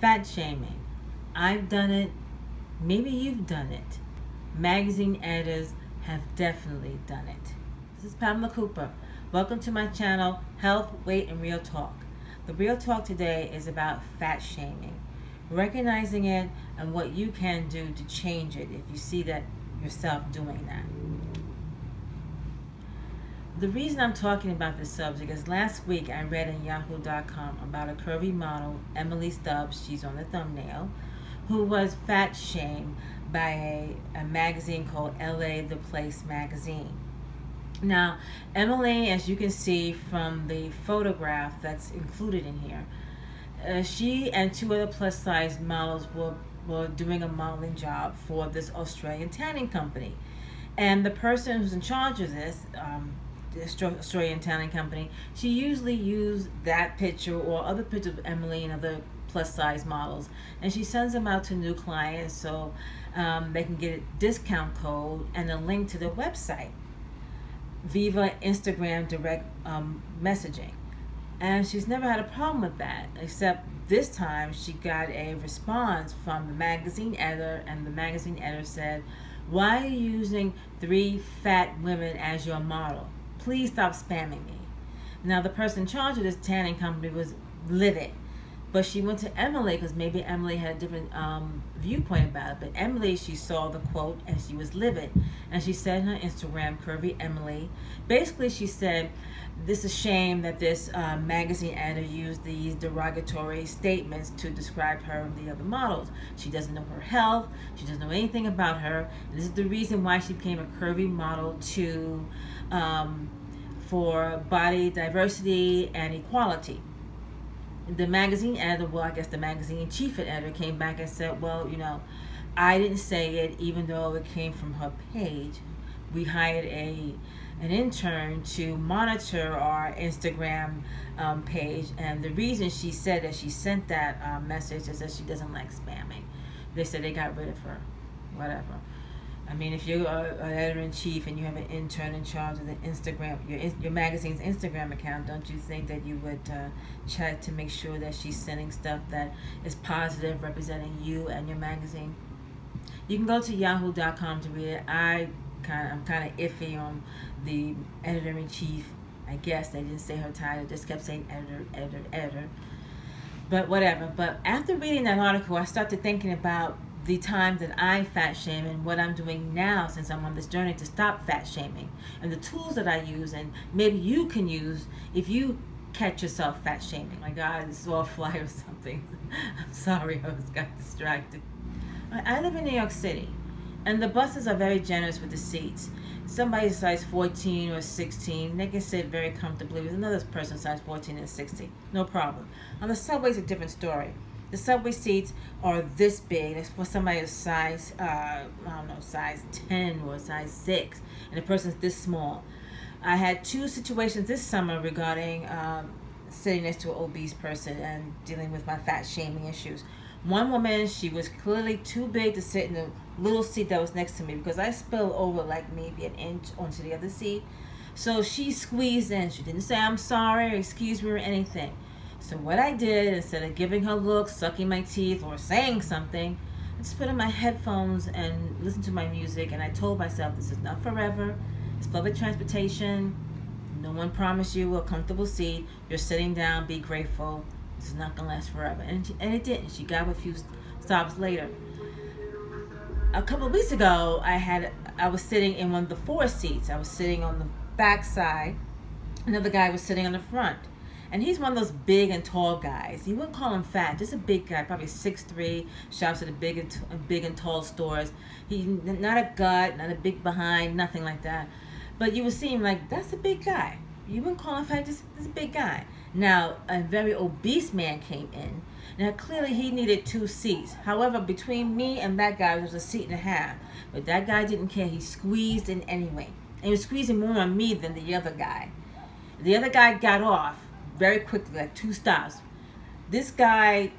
Fat shaming. I've done it. Maybe you've done it. Magazine editors have definitely done it. This is Pamela Cooper. Welcome to my channel, Health, Weight, and Real Talk. The Real Talk today is about fat shaming. Recognizing it and what you can do to change it if you see that yourself doing that. The reason I'm talking about this subject is last week I read in yahoo.com about a curvy model, Emily Stubbs, she's on the thumbnail, who was fat shamed by a magazine called LA The Place magazine. Now, Emily, as you can see from the photograph that's included in here, she and two other plus size models were doing a modeling job for this Australian tanning company. And the person who's in charge of this, the Australian tanning company, she usually used that picture or other pictures of Emily and other plus size models, and she sends them out to new clients so they can get a discount code and a link to their website via Instagram direct messaging. And she's never had a problem with that, except this time she got a response from the magazine editor, and the magazine editor said, "Why are you using 3 fat women as your model? Please stop spamming me." Now, the person in charge of this tanning company was livid, but she went to Emily because maybe Emily had a different viewpoint about it. But Emily, she saw the quote and she was livid, and she said on her Instagram, Curvy Emily, basically she said, "This is a shame that this magazine editor used these derogatory statements to describe her and the other models. She doesn't know her health. She doesn't know anything about her. And this is the reason why she became a curvy model for body diversity and equality." The magazine editor, well, I guess the magazine chief editor came back and said, "Well, you know, I didn't say it, even though it came from her page. We hired an intern to monitor our Instagram page, and the reason she said that she sent that message is that she doesn't like spamming." They said they got rid of her. Whatever. I mean, if you're an editor-in-chief and you have an intern in charge of the Instagram, your magazine's Instagram account, don't you think that you would check to make sure that she's sending stuff that is positive, representing you and your magazine? You can go to yahoo.com to read it. I'm kind of iffy on the editor-in-chief. I guess they didn't say her title, just kept saying editor. But whatever. But after reading that article, I started thinking about the time that I fat shame and what I'm doing now since I'm on this journey to stop fat shaming, and the tools that I use and maybe you can use if you catch yourself fat shaming. My God, I saw a fly or something. I'm sorry, I got distracted. I live in New York City, and the buses are very generous with the seats. Somebody's size 14 or 16, they can sit very comfortably with another person size 14 and 16. No problem. On the subway, it's a different story. The subway seats are this big. That's for somebody of size, I don't know, size 10 or size 6. And the person's this small. I had 2 situations this summer regarding sitting next to an obese person and dealing with my fat shaming issues. One woman, she was clearly too big to sit in the little seat that was next to me because I spilled over like maybe an inch onto the other seat. So she squeezed in. She didn't say I'm sorry or excuse me or anything. So what I did, instead of giving her looks, sucking my teeth, or saying something, I just put on my headphones and listened to my music, and I told myself, this is not forever. It's public transportation. No one promised you a comfortable seat. You're sitting down. Be grateful. This is not going to last forever. And it didn't. She got a few stops later. A couple of weeks ago, I was sitting in one of the 4 seats. I was sitting on the back side. Another guy was sitting on the front. And he's one of those big and tall guys. You wouldn't call him fat, just a big guy, probably 6'3", shops at the big and tall stores. He's not a gut, not a big behind, nothing like that. But you would see him like, that's a big guy. You wouldn't call him fat, just a big guy. Now, a very obese man came in. Now, clearly he needed 2 seats. However, between me and that guy, there was a seat and a half. But that guy didn't care. He squeezed in anyway. And he was squeezing more on me than the other guy. The other guy got off very quickly, like 2 stops. This guy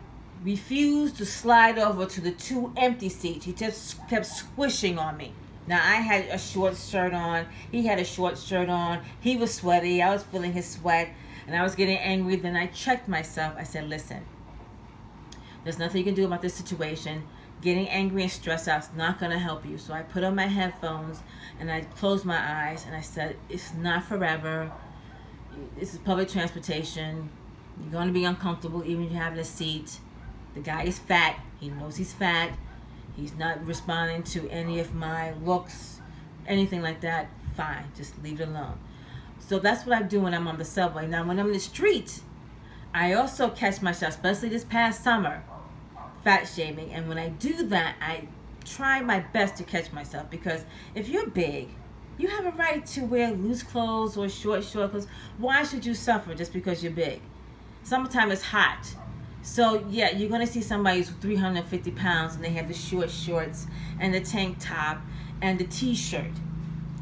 refused to slide over to the 2 empty seats. He just kept squishing on me. Now, I had a short shirt on. He had a short shirt on. He was sweaty. I was feeling his sweat. And I was getting angry. Then I checked myself. I said, listen, There's nothing you can do about this situation. Getting angry and stressed out is not going to help you. So I put on my headphones and I closed my eyes and I said, it's not forever. This is public transportation. You're going to be uncomfortable even if you have a seat. The guy is fat. He knows he's fat. He's not responding to any of my looks, anything like that. Fine, just leave it alone. So that's what I do when I'm on the subway. Now, when I'm in the street, I also catch myself, especially this past summer, fat shaming. And when I do that, I try my best to catch myself, because if you're big, you have a right to wear loose clothes or short clothes. Why should you suffer just because you're big? Summertime is hot. So yeah, you're going to see somebody who's 350 pounds and they have the short shorts and the tank top and the t-shirt.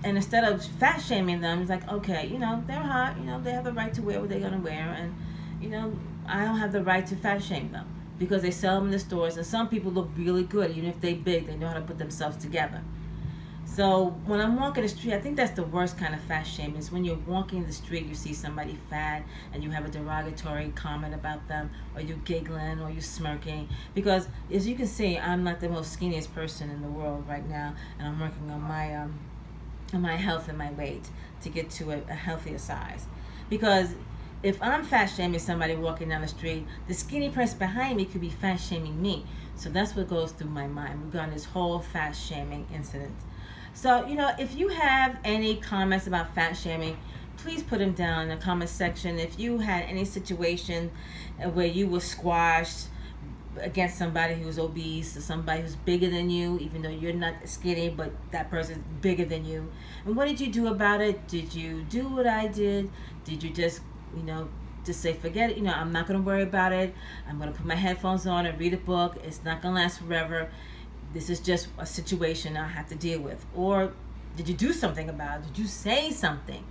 And instead of fat shaming them, it's like, okay, you know, they're hot, you know, they have the right to wear what they're going to wear. And, you know, I don't have the right to fat shame them, because they sell them in the stores. And some people look really good. Even if they're big, they know how to put themselves together. So when I'm walking the street, I think that's the worst kind of fat shaming, is when you're walking the street, you see somebody fat and you have a derogatory comment about them, or you're giggling or you're smirking. Because as you can see, I'm not the most skinniest person in the world right now, and I'm working on my health and my weight to get to a healthier size. Because if I'm fat shaming somebody walking down the street, the skinny person behind me could be fat shaming me. So that's what goes through my mind regarding this whole fat shaming incident. So, you know, if you have any comments about fat shaming, please put them down in the comment section. If you had any situation where you were squashed against somebody who's obese or somebody who's bigger than you, even though you're not skinny, but that person's bigger than you, and what did you do about it? Did you do what I did? Did you just, you know, just say, forget it, you know, I'm not going to worry about it. I'm going to put my headphones on and read a book. It's not going to last forever. This is just a situation I have to deal with. Or did you do something about it? Did you say something?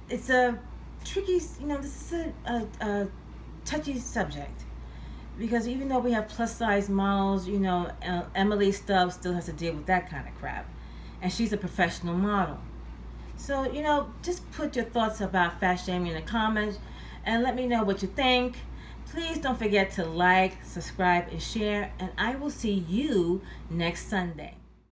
It's a tricky, you know, this is a touchy subject, because even though we have plus size models, you know, Emily Stubbs still has to deal with that kind of crap, and she's a professional model. So, you know, just put your thoughts about fat shaming in the comments and let me know what you think. Please don't forget to like, subscribe, and share, and I will see you next Sunday.